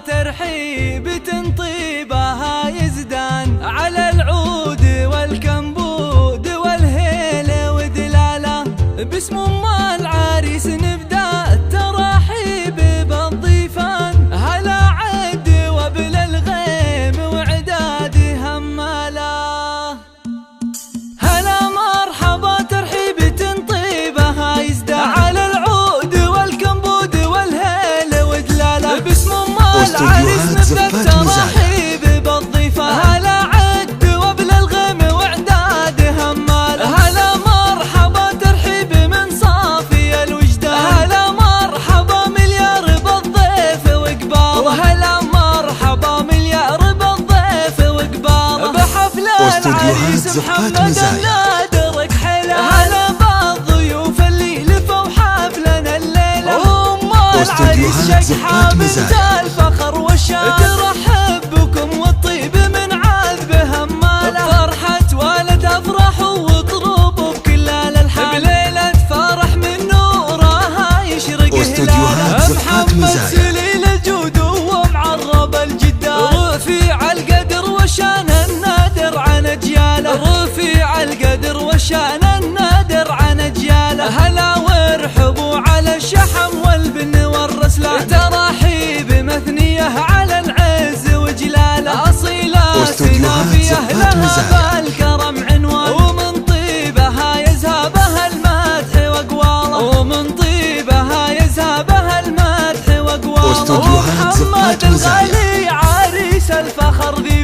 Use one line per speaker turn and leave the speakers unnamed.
ترحيب طيبها يزدان على العود والكمبود والهيل ودلاله. باسم ام العريس نبدا الترحيب بالضيفان، هلا عد وبل الغيم وعداد هماله. هلا مرحبا ترحيب طيبها يزدان على العود والكمبود والهيل ودلاله. باسم ام العريس نبدا الترحيب بالضيفان، هلا عد وبل الغيم وعداد هماله. هلا مرحبا ترحيب من صافي الوجدان، هلا مرحبا مليار بالضيف وقباله. هلا مرحبا مليار بالضيف وقباله. بحفله العريس محمد النادر كحله، هلا بالضيوف اللي لفوا حفلنا الليله. ام العريس شقحه بنت الفخر والشان، ترحب بكم والطيب من عذب هماله. فرحة ولد افرحوا واطربوا بكل الالحان، بليلة فرح من نورها يشرق هلاله. محمد سليل الجود ومعرب الجدال، رفيع القدر والشان النادر عن اجياله. رفيع القدر والشان النادر عن اجياله. هلا وارحبوا على الشحم والبن والرسلان، تراحيب مثنيه على العز وجلاله. اصيله سنافيه لها بالكرم عنوان، ومن طيبها يذهبها المدح واقواله. ومن طيبها يذهبها المدح واقواله. ومحمد الغالي عريس الفخر ذي